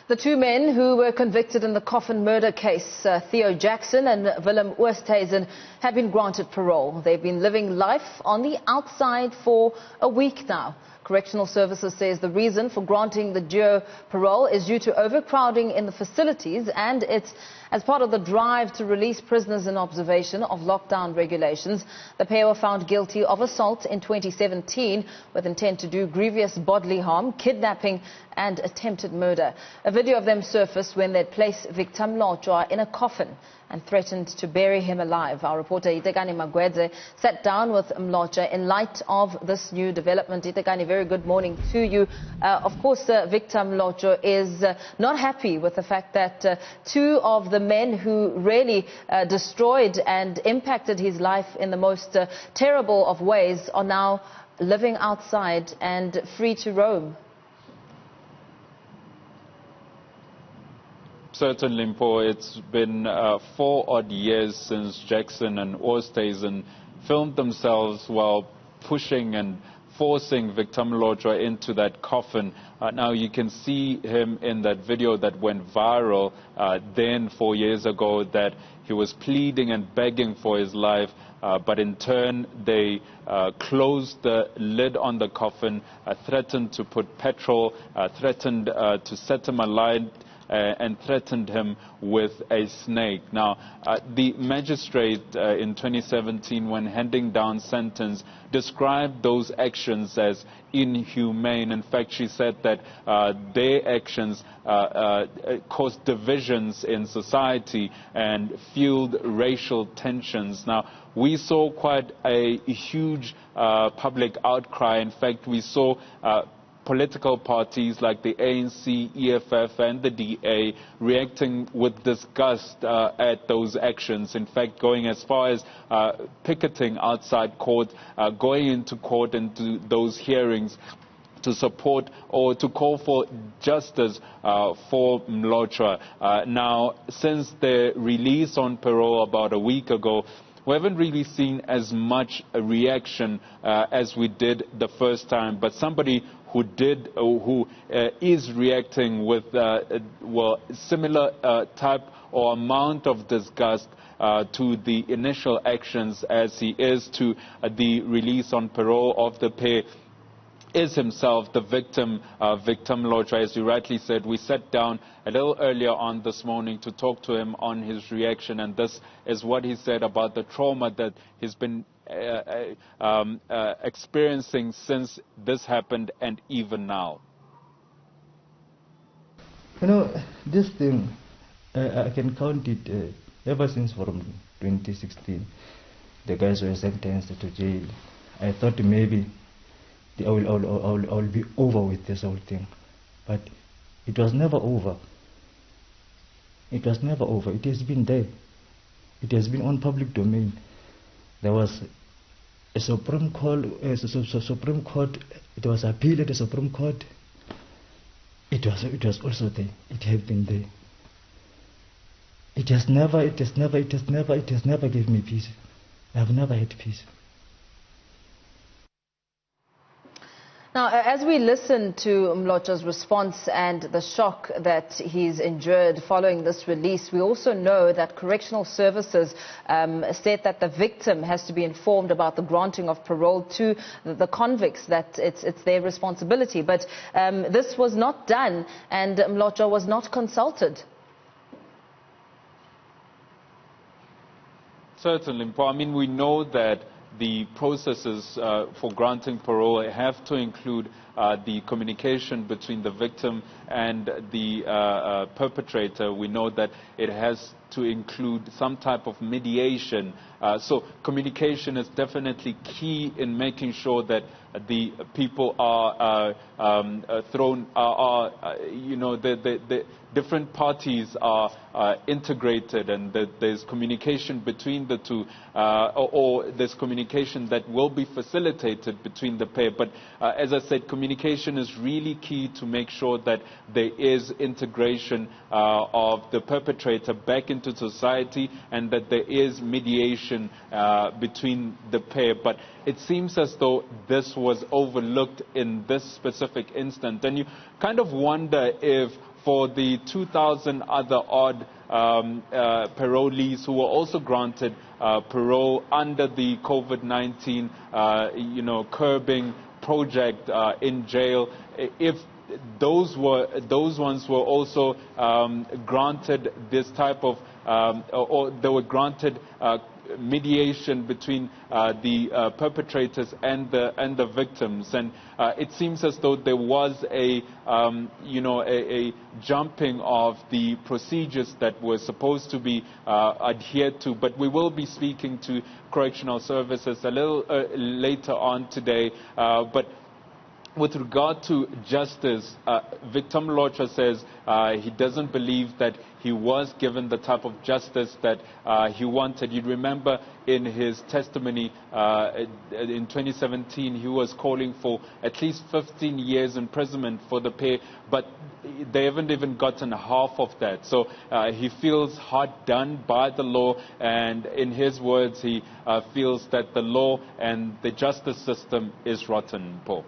The two men who were convicted in the coffin murder case, Theo Jackson and Willem Oosthuizen, have been granted parole. They've been living life on the outside for a week now. Correctional Services says the reason for granting the duo parole is due to overcrowding in the facilities, and it's as part of the drive to release prisoners in observation of lockdown regulations. The pair were found guilty of assault in 2017 with intent to do grievous bodily harm, kidnapping and attempted murder. A video of them surfaced when they'd placed Victor Mlotshwa in a coffin and threatened to bury him alive. Our reporter Hitekani Magwedze sat down with Mlotshwa in light of this new development. Hitekani, very good morning to you. Of course, Victor Mlotshwa is not happy with the fact that two of the men who really destroyed and impacted his life in the most terrible of ways are now living outside and free to roam. Certainly, Mpo, it's been 4 odd years since Jackson and Oosthuizen filmed themselves while pushing and forcing Victor Mlotshwa into that coffin. Now you can see him in that video that went viral then 4 years ago, that he was pleading and begging for his life. But in turn, they closed the lid on the coffin, threatened to put petrol, threatened to set him alight, and threatened him with a snake. Now, the magistrate in 2017, when handing down sentence, described those actions as inhumane. In fact, she said that their actions caused divisions in society and fueled racial tensions. Now, we saw quite a huge public outcry. In fact, we saw political parties like the ANC, EFF and the DA reacting with disgust at those actions. In fact, going as far as picketing outside court, going into court and to those hearings to support or to call for justice for Mlotshwa. Now, since the release on parole about a week ago, we haven't really seen as much a reaction as we did the first time, but somebody who is reacting with similar type or amount of disgust to the initial actions as he is to the release on parole of the pair is himself the victim, Victor Mlotshwa. As you rightly said, we sat down a little earlier on this morning to talk to him on his reaction, and this is what he said about the trauma that he's been experiencing since this happened and even now. You know, this thing, I can count it ever since from 2016. The guys were sentenced to jail. I thought maybe I will be over with this whole thing, but it was never over. It was never over. It has been there. It has been on public domain. There was a Supreme Court. It was appealed at the Supreme Court. It was also there. It had been there. It has never given me peace. I have never had peace. Now, as we listen to Mlotshwa's response and the shock that he's endured following this release, we also know that Correctional Services said that the victim has to be informed about the granting of parole to the convicts, that it's their responsibility. But this was not done, and Mlotshwa was not consulted. Certainly, I mean, we know that the processes for granting parole have to include the communication between the victim and the perpetrator. We know that it has to include some type of mediation. So communication is definitely key in making sure that the people are the different parties are integrated, and that there's communication between the two, or there's communication that will be facilitated between the pair. But as I said, communication is really key to make sure that there is integration of the perpetrator back into society, and that there is mediation between the pair. But it seems as though this was overlooked in this specific instance, and you kind of wonder if for the 2,000 other odd parolees who were also granted parole under the COVID-19, curbing project in jail. If those ones were also granted this type of, or they were granted mediation between the perpetrators and the victims, and it seems as though there was a jumping of the procedures that were supposed to be adhered to. But we will be speaking to correctional services a little later on today. But with regard to justice, Victor Mlotshwa says he doesn't believe that he was given the type of justice that he wanted. You remember in his testimony in 2017, he was calling for at least 15 years imprisonment for the pair, but they haven't even gotten half of that. So he feels hard done by the law, and in his words, he feels that the law and the justice system is rotten, Paul.